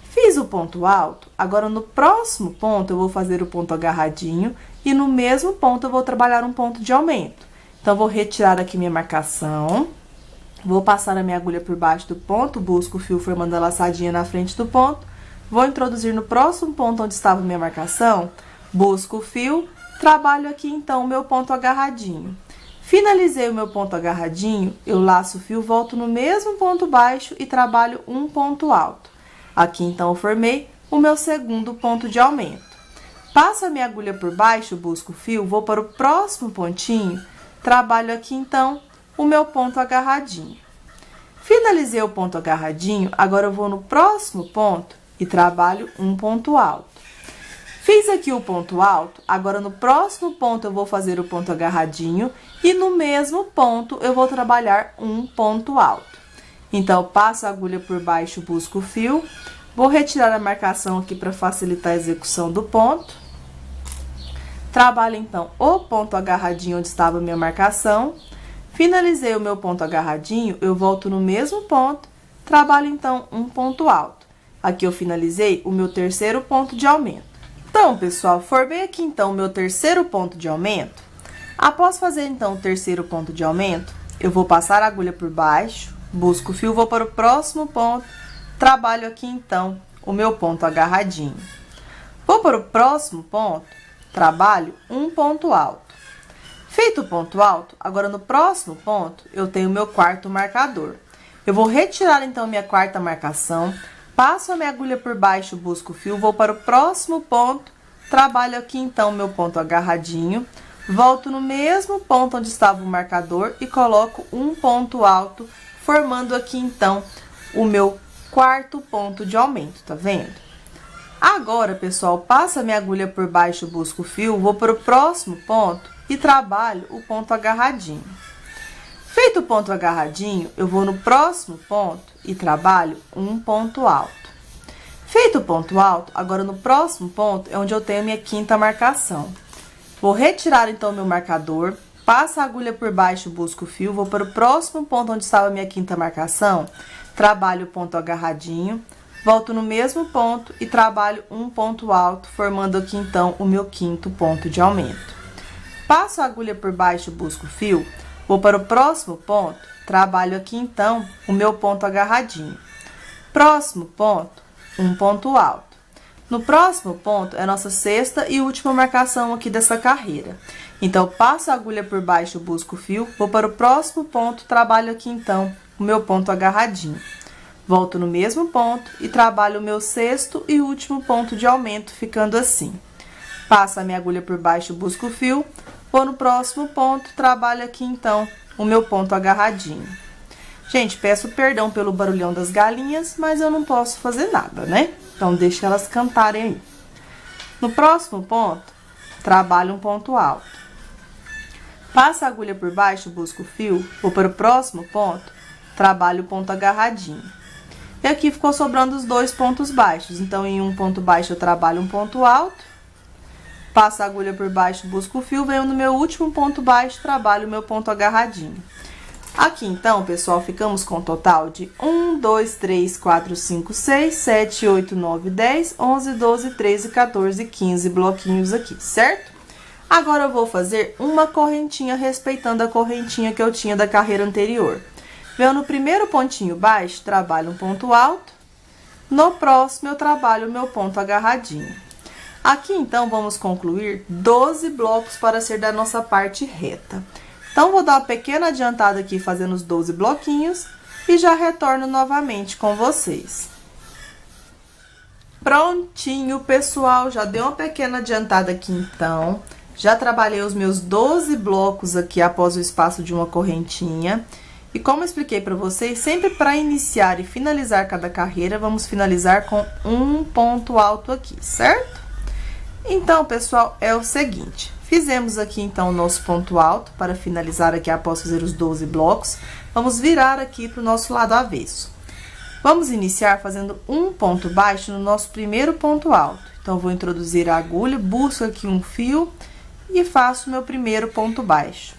Fiz o ponto alto, agora no próximo ponto eu vou fazer o ponto agarradinho e no mesmo ponto eu vou trabalhar um ponto de aumento. Então, vou retirar aqui minha marcação, vou passar a minha agulha por baixo do ponto, busco o fio formando a laçadinha na frente do ponto, vou introduzir no próximo ponto onde estava a minha marcação, busco o fio, trabalho aqui então o meu ponto agarradinho. Finalizei o meu ponto agarradinho, eu laço o fio, volto no mesmo ponto baixo e trabalho um ponto alto. Aqui, então, eu formei o meu segundo ponto de aumento. Passo a minha agulha por baixo, busco o fio, vou para o próximo pontinho, trabalho aqui, então, o meu ponto agarradinho. Finalizei o ponto agarradinho, agora eu vou no próximo ponto e trabalho um ponto alto. Fiz aqui o ponto alto, agora no próximo ponto eu vou fazer o ponto agarradinho e no mesmo ponto eu vou trabalhar um ponto alto. Então, passo a agulha por baixo, busco o fio, vou retirar a marcação aqui para facilitar a execução do ponto. Trabalho, então, o ponto agarradinho onde estava a minha marcação. Finalizei o meu ponto agarradinho, eu volto no mesmo ponto, trabalho, então, um ponto alto. Aqui eu finalizei o meu terceiro ponto de aumento. Então, pessoal, formei aqui, então, o meu terceiro ponto de aumento. Após fazer, então, o terceiro ponto de aumento, eu vou passar a agulha por baixo, busco o fio, vou para o próximo ponto, trabalho aqui, então, o meu ponto agarradinho. Vou para o próximo ponto, trabalho um ponto alto. Feito o ponto alto, agora no próximo ponto, eu tenho o meu quarto marcador. Eu vou retirar, então, minha quarta marcação, passo a minha agulha por baixo, busco o fio, vou para o próximo ponto, trabalho aqui, então, o meu ponto agarradinho, volto no mesmo ponto onde estava o marcador e coloco um ponto alto, formando aqui, então, o meu quarto ponto de aumento, tá vendo? Agora, pessoal, passo a minha agulha por baixo, busco o fio, vou para o próximo ponto e trabalho o ponto agarradinho. Feito o ponto agarradinho, eu vou no próximo ponto e trabalho um ponto alto. Feito o ponto alto, agora no próximo ponto é onde eu tenho minha quinta marcação. Vou retirar, então, meu marcador, passo a agulha por baixo, busco o fio, vou para o próximo ponto onde estava a minha quinta marcação, trabalho o ponto agarradinho, volto no mesmo ponto e trabalho um ponto alto, formando aqui, então, o meu quinto ponto de aumento. Passo a agulha por baixo, busco o fio, vou para o próximo ponto, trabalho aqui, então, o meu ponto agarradinho. Próximo ponto, um ponto alto. No próximo ponto, é a nossa sexta e última marcação aqui dessa carreira. Então, passo a agulha por baixo, busco o fio, vou para o próximo ponto, trabalho aqui, então, o meu ponto agarradinho. Volto no mesmo ponto e trabalho o meu sexto e último ponto de aumento, ficando assim. Passo a minha agulha por baixo, busco o fio, vou no próximo ponto, trabalho aqui, então, o meu ponto agarradinho. Gente, peço perdão pelo barulhão das galinhas, mas eu não posso fazer nada, né? Então, deixa elas cantarem aí. No próximo ponto, trabalho um ponto alto. Passo a agulha por baixo, busco o fio, vou para o próximo ponto, trabalho o ponto agarradinho. E aqui ficou sobrando os dois pontos baixos. Então, em um ponto baixo, eu trabalho um ponto alto. Passo a agulha por baixo, busco o fio, venho no meu último ponto baixo, trabalho o meu ponto agarradinho. Aqui, então, pessoal, ficamos com um total de 1, 2, 3, 4, 5, 6, 7, 8, 9, 10, 11, 12, 13, 14, 15 bloquinhos aqui, certo? Agora, eu vou fazer uma correntinha respeitando a correntinha que eu tinha da carreira anterior. Venho no primeiro pontinho baixo, trabalho um ponto alto. No próximo, eu trabalho o meu ponto agarradinho. Aqui, então, vamos concluir 12 blocos para ser da nossa parte reta. Então, vou dar uma pequena adiantada aqui, fazendo os 12 bloquinhos, e já retorno novamente com vocês. Prontinho, pessoal, já dei uma pequena adiantada aqui então. Já trabalhei os meus 12 blocos aqui após o espaço de uma correntinha. E como eu expliquei para vocês, sempre para iniciar e finalizar cada carreira, vamos finalizar com um ponto alto aqui, certo? Então, pessoal, é o seguinte, fizemos aqui então o nosso ponto alto para finalizar aqui após fazer os 12 blocos. Vamos virar aqui para o nosso lado avesso. Vamos iniciar fazendo um ponto baixo no nosso primeiro ponto alto. Então, vou introduzir a agulha, busco aqui um fio e faço o meu primeiro ponto baixo.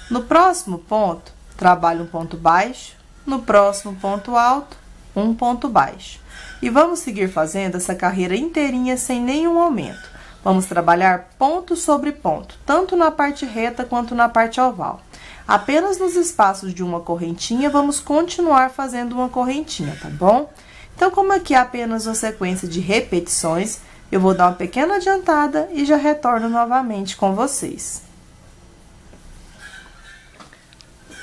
No próximo ponto, trabalho um ponto baixo, no próximo ponto alto, um ponto baixo. E vamos seguir fazendo essa carreira inteirinha sem nenhum aumento. Vamos trabalhar ponto sobre ponto, tanto na parte reta quanto na parte oval. Apenas nos espaços de uma correntinha, vamos continuar fazendo uma correntinha, tá bom? Então, como aqui é apenas uma sequência de repetições, eu vou dar uma pequena adiantada e já retorno novamente com vocês.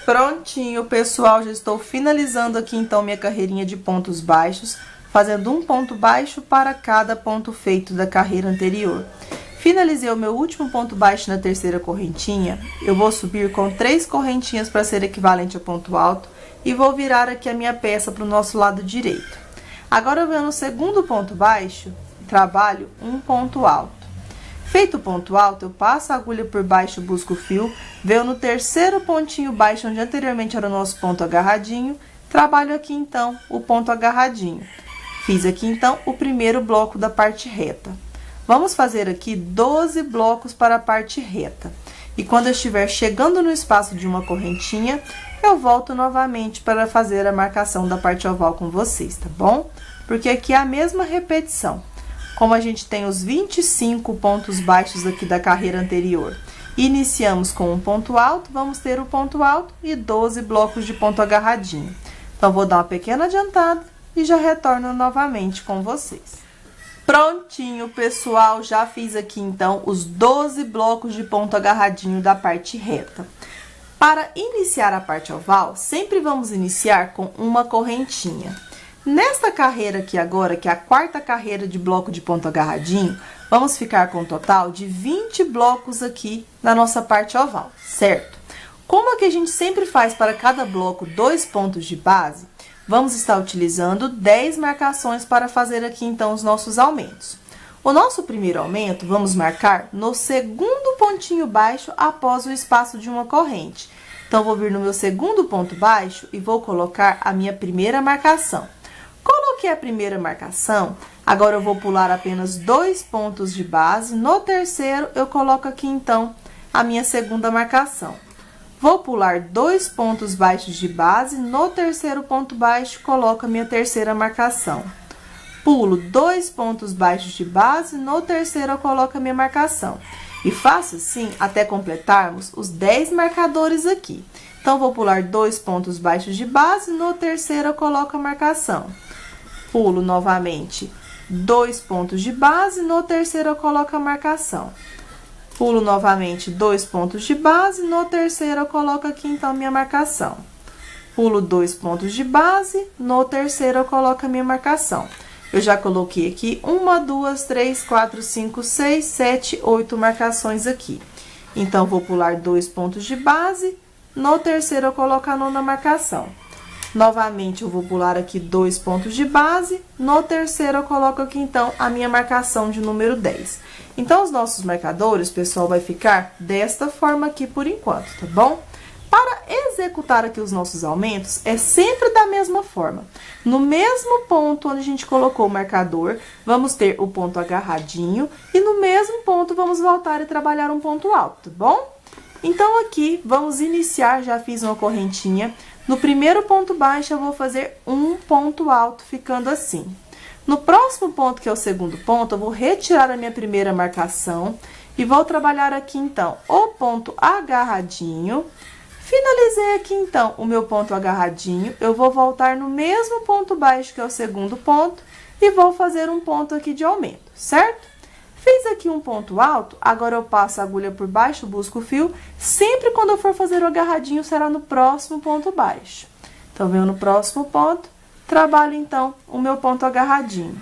Prontinho, pessoal, já estou finalizando aqui então minha carreirinha de pontos baixos, fazendo um ponto baixo para cada ponto feito da carreira anterior. Finalizei o meu último ponto baixo na terceira correntinha, eu vou subir com 3 correntinhas para ser equivalente ao ponto alto e vou virar aqui a minha peça para o nosso lado direito. Agora, eu venho no segundo ponto baixo, trabalho um ponto alto. Feito o ponto alto, eu passo a agulha por baixo, busco o fio, venho no terceiro pontinho baixo, onde anteriormente era o nosso ponto agarradinho, trabalho aqui então o ponto agarradinho. Fiz aqui então o primeiro bloco da parte reta. Vamos fazer aqui 12 blocos para a parte reta. E quando eu estiver chegando no espaço de uma correntinha, eu volto novamente para fazer a marcação da parte oval com vocês, tá bom? Porque aqui é a mesma repetição. Como a gente tem os 25 pontos baixos aqui da carreira anterior, iniciamos com um ponto alto, vamos ter o ponto alto e 12 blocos de ponto agarradinho. Então, vou dar uma pequena adiantada e já retorno novamente com vocês. Prontinho, pessoal, já fiz aqui então os 12 blocos de ponto agarradinho da parte reta. Para iniciar a parte oval, sempre vamos iniciar com uma correntinha. Nesta carreira aqui agora, que é a quarta carreira de bloco de ponto agarradinho, vamos ficar com um total de 20 blocos aqui na nossa parte oval, certo? Como que a gente sempre faz para cada bloco 2 pontos de base, vamos estar utilizando 10 marcações para fazer aqui então os nossos aumentos. O nosso primeiro aumento, vamos marcar no segundo pontinho baixo após o espaço de uma corrente. Então, vou vir no meu segundo ponto baixo e vou colocar a minha primeira marcação. Coloquei a primeira marcação, agora eu vou pular apenas 2 pontos de base. No terceiro, eu coloco aqui então a minha segunda marcação. Vou pular 2 pontos baixos de base, no terceiro ponto baixo, coloco a minha terceira marcação. Pulo 2 pontos baixos de base, no terceiro eu coloco a minha marcação. E faço assim até completarmos os 10 marcadores aqui. Então, vou pular 2 pontos baixos de base, no terceiro eu coloco a marcação. Pulo novamente 2 pontos de base, no terceiro eu coloco a marcação. Pulo novamente 2 pontos de base, no terceiro eu coloco aqui então minha marcação. Pulo 2 pontos de base, no terceiro eu coloco a minha marcação. Eu já coloquei aqui 1, 2, 3, 4, 5, 6, 7, 8 marcações aqui. Então, vou pular 2 pontos de base, no terceiro eu coloco a nona marcação. Novamente, eu vou pular aqui 2 pontos de base, no terceiro eu coloco aqui então a minha marcação de número 10. Então, os nossos marcadores, pessoal, vai ficar desta forma aqui por enquanto, tá bom? Para executar aqui os nossos aumentos, é sempre da mesma forma. No mesmo ponto onde a gente colocou o marcador, vamos ter o ponto agarradinho e no mesmo ponto vamos voltar e trabalhar um ponto alto, tá bom? Então, aqui, vamos iniciar, já fiz uma correntinha. No primeiro ponto baixo, eu vou fazer um ponto alto, ficando assim. No próximo ponto, que é o segundo ponto, eu vou retirar a minha primeira marcação e vou trabalhar aqui, então, o ponto agarradinho. Finalizei aqui, então, o meu ponto agarradinho. Eu vou voltar no mesmo ponto baixo, que é o segundo ponto, e vou fazer um ponto aqui de aumento, certo? Fiz aqui um ponto alto, agora eu passo a agulha por baixo, busco o fio. Sempre quando eu for fazer o agarradinho, será no próximo ponto baixo. Então, venho no próximo ponto, trabalho, então, o meu ponto agarradinho.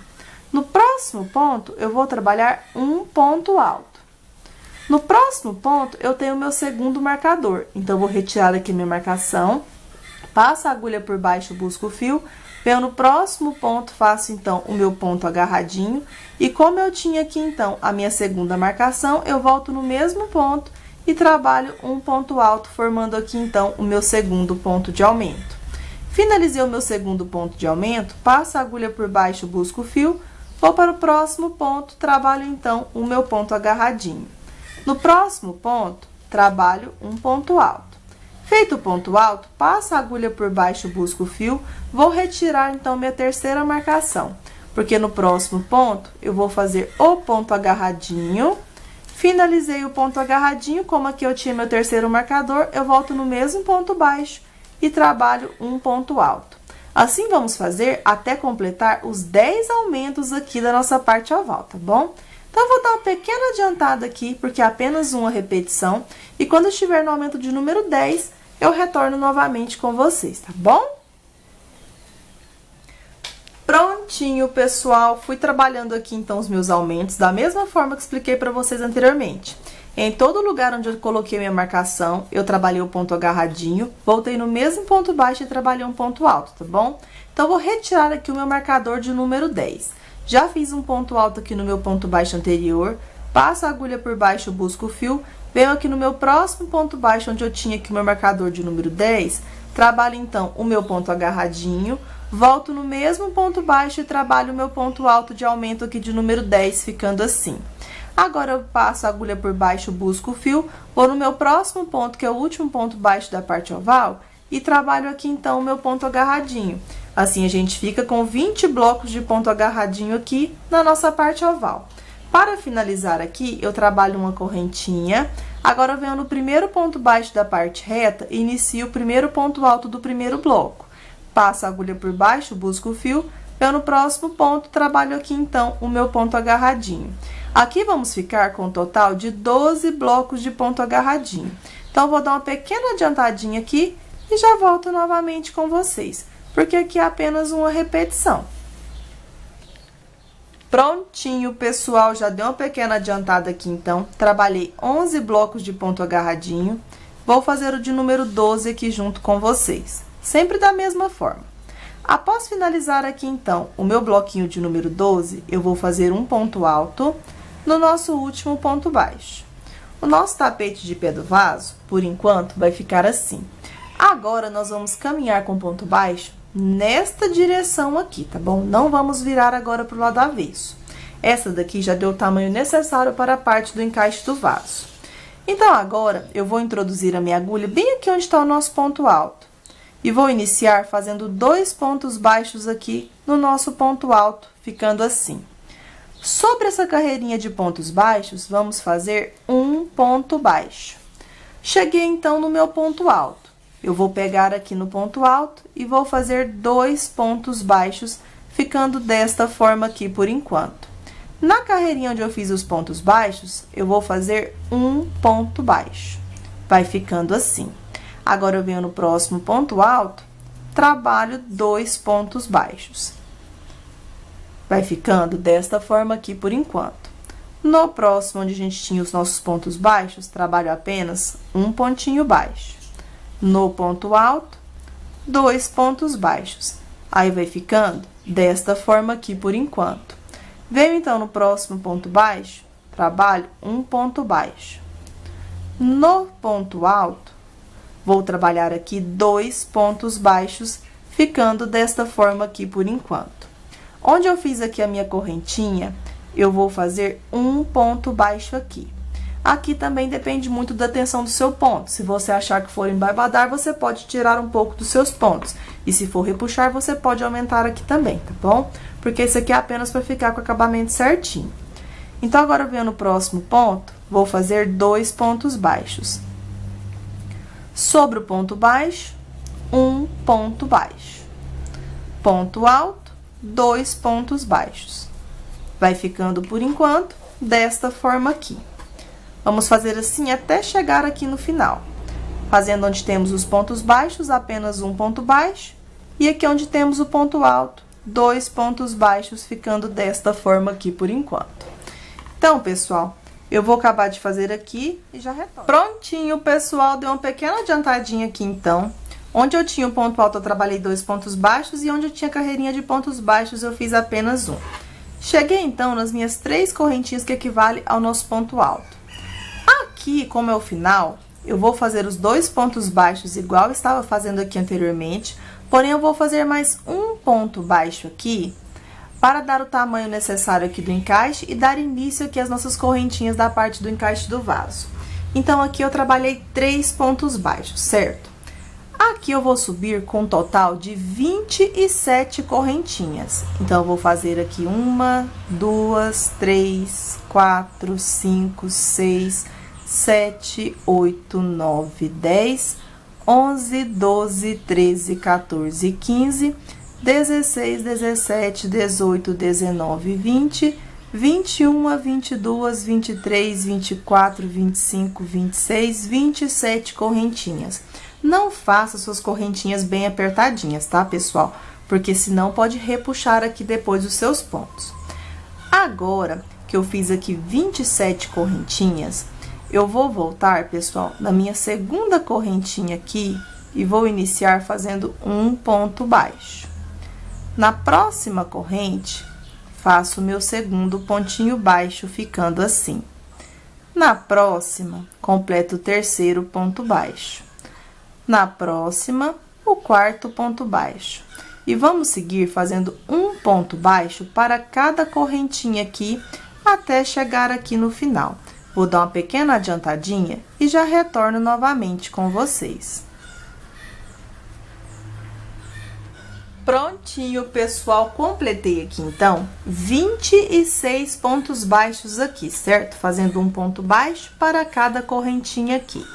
No próximo ponto, eu vou trabalhar um ponto alto. No próximo ponto, eu tenho o meu segundo marcador. Então, eu vou retirar aqui minha marcação, passo a agulha por baixo, busco o fio, venho no próximo ponto, faço, então, o meu ponto agarradinho. E como eu tinha aqui, então, a minha segunda marcação, eu volto no mesmo ponto e trabalho um ponto alto, formando aqui, então, o meu segundo ponto de aumento. Finalizei o meu segundo ponto de aumento, passo a agulha por baixo, busco o fio, vou para o próximo ponto, trabalho, então, o meu ponto agarradinho. No próximo ponto, trabalho um ponto alto. Feito o ponto alto, passo a agulha por baixo, busco o fio, vou retirar, então, minha terceira marcação, porque no próximo ponto, eu vou fazer o ponto agarradinho. Finalizei o ponto agarradinho, como aqui eu tinha meu terceiro marcador, eu volto no mesmo ponto baixo e trabalho um ponto alto. Assim, vamos fazer até completar os 10 aumentos aqui da nossa parte oval, tá bom? Então, eu vou dar uma pequena adiantada aqui, porque é apenas uma repetição. E quando estiver no aumento de número 10, eu retorno novamente com vocês, tá bom? Prontinho, pessoal. Fui trabalhando aqui, então, os meus aumentos, da mesma forma que expliquei para vocês anteriormente. Em todo lugar onde eu coloquei minha marcação, eu trabalhei o ponto agarradinho, voltei no mesmo ponto baixo e trabalhei um ponto alto, tá bom? Então, eu vou retirar aqui o meu marcador de número 10. Já fiz um ponto alto aqui no meu ponto baixo anterior, passo a agulha por baixo, busco o fio, venho aqui no meu próximo ponto baixo, onde eu tinha aqui o meu marcador de número 10, trabalho, então, o meu ponto agarradinho, volto no mesmo ponto baixo e trabalho o meu ponto alto de aumento aqui de número 10, ficando assim. Agora, eu passo a agulha por baixo, busco o fio, vou no meu próximo ponto, que é o último ponto baixo da parte oval, e trabalho aqui, então, o meu ponto agarradinho. Assim, a gente fica com 20 blocos de ponto agarradinho aqui na nossa parte oval. Para finalizar aqui, eu trabalho uma correntinha. Agora, eu venho no primeiro ponto baixo da parte reta e inicio o primeiro ponto alto do primeiro bloco. Passo a agulha por baixo, busco o fio, venho no próximo ponto, trabalho aqui, então, o meu ponto agarradinho. Aqui, vamos ficar com um total de 12 blocos de ponto agarradinho. Então, eu vou dar uma pequena adiantadinha aqui e já volto novamente com vocês, porque aqui é apenas uma repetição. Prontinho, pessoal, já deu uma pequena adiantada aqui, então. Trabalhei 11 blocos de ponto agarradinho. Vou fazer o de número 12 aqui junto com vocês, sempre da mesma forma. Após finalizar aqui, então, o meu bloquinho de número 12, eu vou fazer um ponto alto no nosso último ponto baixo. O nosso tapete de pé do vaso, por enquanto, vai ficar assim. Agora, nós vamos caminhar com ponto baixo nesta direção aqui, tá bom? Não vamos virar agora pro lado avesso. Essa daqui já deu o tamanho necessário para a parte do encaixe do vaso. Então, agora, eu vou introduzir a minha agulha bem aqui onde está o nosso ponto alto. E vou iniciar fazendo 2 pontos baixos aqui no nosso ponto alto, ficando assim. Sobre essa carreirinha de pontos baixos, vamos fazer um ponto baixo. Cheguei, então, no meu ponto alto. Eu vou pegar aqui no ponto alto e vou fazer 2 pontos baixos, ficando desta forma aqui por enquanto. Na carreirinha onde eu fiz os pontos baixos, eu vou fazer um ponto baixo. Vai ficando assim. Agora, eu venho no próximo ponto alto, trabalho 2 pontos baixos. Vai ficando desta forma aqui por enquanto. No próximo, onde a gente tinha os nossos pontos baixos, trabalho apenas um pontinho baixo. No ponto alto, 2 pontos baixos. Aí, vai ficando desta forma aqui por enquanto. Venho, então, no próximo ponto baixo, trabalho um ponto baixo. No ponto alto, vou trabalhar aqui 2 pontos baixos, ficando desta forma aqui por enquanto. Onde eu fiz aqui a minha correntinha, eu vou fazer um ponto baixo aqui. Aqui também depende muito da tensão do seu ponto. Se você achar que for embarbadar, você pode tirar um pouco dos seus pontos. E se for repuxar, você pode aumentar aqui também, tá bom? Porque isso aqui é apenas para ficar com o acabamento certinho. Então, agora, eu venho no próximo ponto, vou fazer 2 pontos baixos. Sobre o ponto baixo, um ponto baixo. Ponto alto, 2 pontos baixos. Vai ficando, por enquanto, desta forma aqui. Vamos fazer assim até chegar aqui no final. Fazendo onde temos os pontos baixos, apenas um ponto baixo. E aqui onde temos o ponto alto, 2 pontos baixos, ficando desta forma aqui por enquanto. Então, pessoal, eu vou acabar de fazer aqui e já retorno. Prontinho, pessoal, deu uma pequena adiantadinha aqui, então. Onde eu tinha o ponto alto, eu trabalhei 2 pontos baixos, e onde eu tinha carreirinha de pontos baixos, eu fiz apenas um. Cheguei, então, nas minhas 3 correntinhas, que equivale ao nosso ponto alto. Aqui, como é o final, eu vou fazer os 2 pontos baixos, igual eu estava fazendo aqui anteriormente, porém, eu vou fazer mais um ponto baixo aqui, para dar o tamanho necessário aqui do encaixe e dar início aqui às nossas correntinhas da parte do encaixe do vaso. Então, aqui eu trabalhei 3 pontos baixos, certo? Aqui eu vou subir com um total de 27 correntinhas. Então, eu vou fazer aqui 1, 2, 3, 4, 5, 6, 7, 8, 9, 10, 11, 12, 13, 14, 15, 16, 17, 18, 19, 20, 21, 22, 23, 24, 25, 26, 27 correntinhas. Não faça suas correntinhas bem apertadinhas, tá, pessoal? Porque senão pode repuxar aqui depois os seus pontos. Agora que eu fiz aqui 27 correntinhas, eu vou voltar, pessoal, na minha segunda correntinha aqui e vou iniciar fazendo um ponto baixo. Na próxima corrente, faço o meu segundo pontinho baixo, ficando assim. Na próxima, completo o terceiro ponto baixo. Na próxima, o quarto ponto baixo. E vamos seguir fazendo um ponto baixo para cada correntinha aqui, até chegar aqui no final. Vou dar uma pequena adiantadinha e já retorno novamente com vocês. Prontinho, pessoal, completei aqui, então, 26 pontos baixos aqui, certo? Fazendo um ponto baixo para cada correntinha aqui.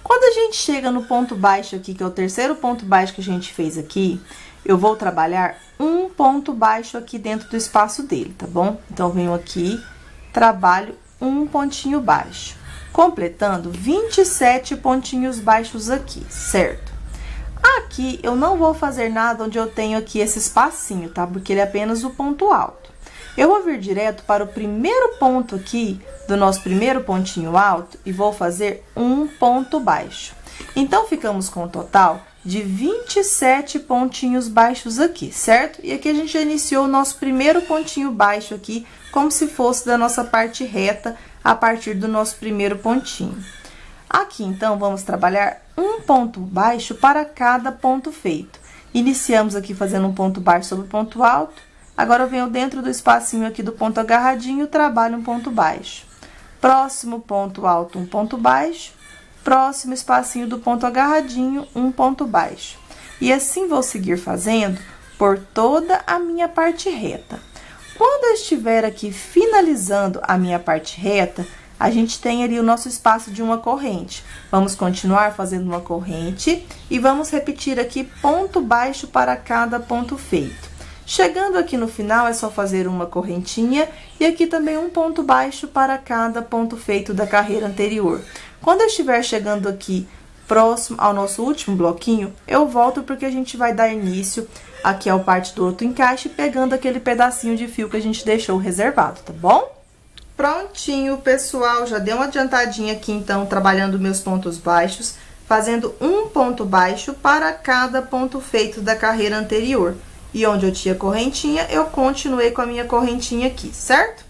Quando a gente chega no ponto baixo aqui, que é o terceiro ponto baixo que a gente fez aqui, eu vou trabalhar um ponto baixo aqui dentro do espaço dele, tá bom? Então, venho aqui, trabalho um pontinho baixo, completando 27 pontinhos baixos aqui, certo? Aqui, eu não vou fazer nada onde eu tenho aqui esse espacinho, tá? Porque ele é apenas o ponto alto. Eu vou vir direto para o primeiro ponto aqui do nosso primeiro pontinho alto e vou fazer um ponto baixo. Então, ficamos com um total de 27 pontinhos baixos aqui, certo? E aqui a gente já iniciou o nosso primeiro pontinho baixo aqui, como se fosse da nossa parte reta, a partir do nosso primeiro pontinho. Aqui, então, vamos trabalhar um ponto baixo para cada ponto feito. Iniciamos aqui fazendo um ponto baixo sobre o ponto alto. Agora, eu venho dentro do espacinho aqui do ponto agarradinho, trabalho um ponto baixo. Próximo ponto alto, um ponto baixo. Próximo espacinho do ponto agarradinho, um ponto baixo. E assim vou seguir fazendo por toda a minha parte reta. Quando eu estiver aqui finalizando a minha parte reta, a gente tem ali o nosso espaço de uma corrente. Vamos continuar fazendo uma corrente e vamos repetir aqui ponto baixo para cada ponto feito. Chegando aqui no final, é só fazer uma correntinha e aqui também um ponto baixo para cada ponto feito da carreira anterior. Quando eu estiver chegando aqui próximo ao nosso último bloquinho, eu volto porque a gente vai dar início aqui ao parte do outro encaixe, pegando aquele pedacinho de fio que a gente deixou reservado, tá bom? Prontinho, pessoal, já dei uma adiantadinha aqui, então, trabalhando meus pontos baixos, fazendo um ponto baixo para cada ponto feito da carreira anterior. E onde eu tinha correntinha, eu continuei com a minha correntinha aqui, certo?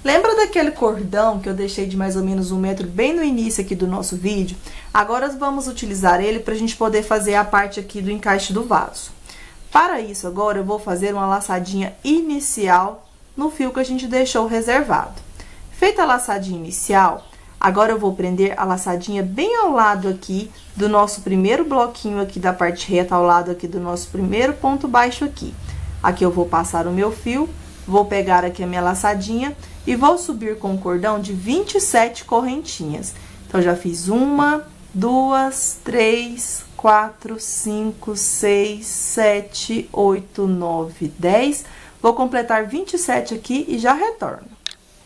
Lembra daquele cordão que eu deixei de mais ou menos 1 metro bem no início aqui do nosso vídeo? Agora, vamos utilizar ele para a gente poder fazer a parte aqui do encaixe do vaso. Para isso, agora, eu vou fazer uma laçadinha inicial no fio que a gente deixou reservado. Feita a laçadinha inicial, agora eu vou prender a laçadinha bem ao lado aqui do nosso primeiro bloquinho aqui da parte reta, ao lado aqui do nosso primeiro ponto baixo aqui. Aqui eu vou passar o meu fio, vou pegar aqui a minha laçadinha e vou subir com um cordão de 27 correntinhas. Então, já fiz 1, 2, 3, 4, 5, 6, 7, 8, 9, 10. Vou completar 27 aqui e já retorno.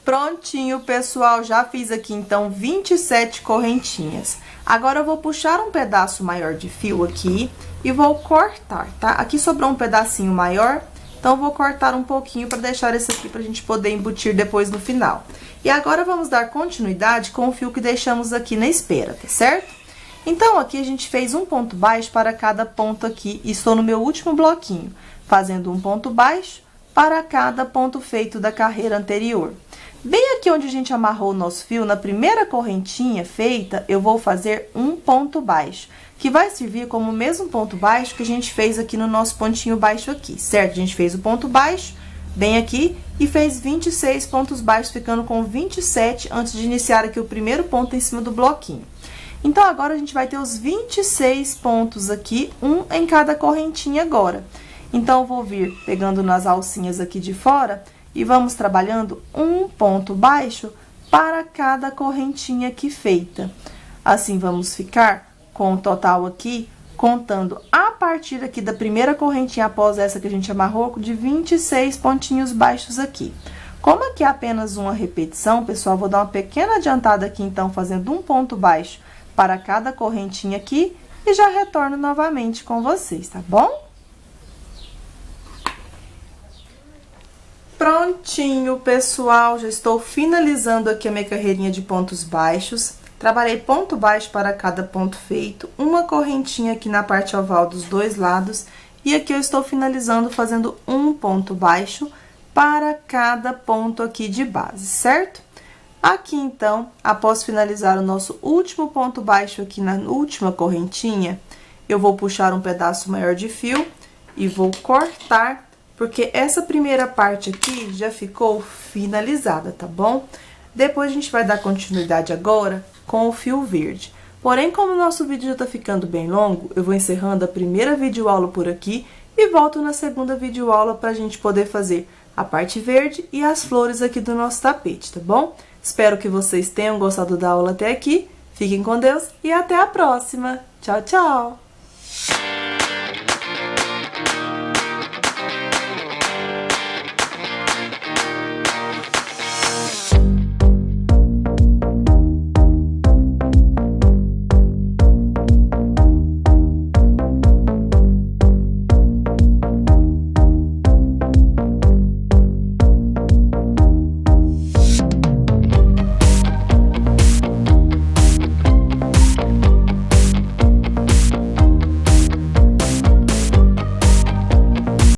Prontinho, pessoal, já fiz aqui, então, 27 correntinhas. Agora, eu vou puxar um pedaço maior de fio aqui e vou cortar, tá? Aqui sobrou um pedacinho maior, Então, vou cortar um pouquinho para deixar esse aqui pra gente poder embutir depois no final. E agora, vamos dar continuidade com o fio que deixamos aqui na espera, tá certo? Então, aqui a gente fez um ponto baixo para cada ponto aqui, e estou no meu último bloquinho, fazendo um ponto baixo para cada ponto feito da carreira anterior. Bem aqui onde a gente amarrou o nosso fio, na primeira correntinha feita, eu vou fazer um ponto baixo, que vai servir como o mesmo ponto baixo que a gente fez aqui no nosso pontinho baixo aqui, certo? A gente fez o ponto baixo, bem aqui, e fez 26 pontos baixos, ficando com 27 antes de iniciar aqui o primeiro ponto em cima do bloquinho. Então, agora, a gente vai ter os 26 pontos aqui, um em cada correntinha agora. Então, eu vou vir pegando nas alcinhas aqui de fora e vamos trabalhando um ponto baixo para cada correntinha aqui feita. Assim, vamos ficar com o total aqui, contando a partir aqui da primeira correntinha após essa que a gente amarrou, de 26 pontinhos baixos aqui. Como aqui é apenas uma repetição, pessoal, vou dar uma pequena adiantada aqui, então, fazendo um ponto baixo para cada correntinha aqui e já retorno novamente com vocês, tá bom? Prontinho, pessoal, já estou finalizando aqui a minha carreirinha de pontos baixos. Trabalhei ponto baixo para cada ponto feito, uma correntinha aqui na parte oval dos dois lados, e aqui eu estou finalizando fazendo um ponto baixo para cada ponto aqui de base, certo? Aqui, então, após finalizar o nosso último ponto baixo aqui na última correntinha, eu vou puxar um pedaço maior de fio e vou cortar, porque essa primeira parte aqui já ficou finalizada, tá bom? Depois, a gente vai dar continuidade agora com o fio verde. Porém, como o nosso vídeo já tá ficando bem longo, eu vou encerrando a primeira videoaula por aqui e volto na segunda videoaula pra gente poder fazer a parte verde e as flores aqui do nosso tapete, tá bom? Espero que vocês tenham gostado da aula até aqui. Fiquem com Deus e até a próxima. Tchau, tchau!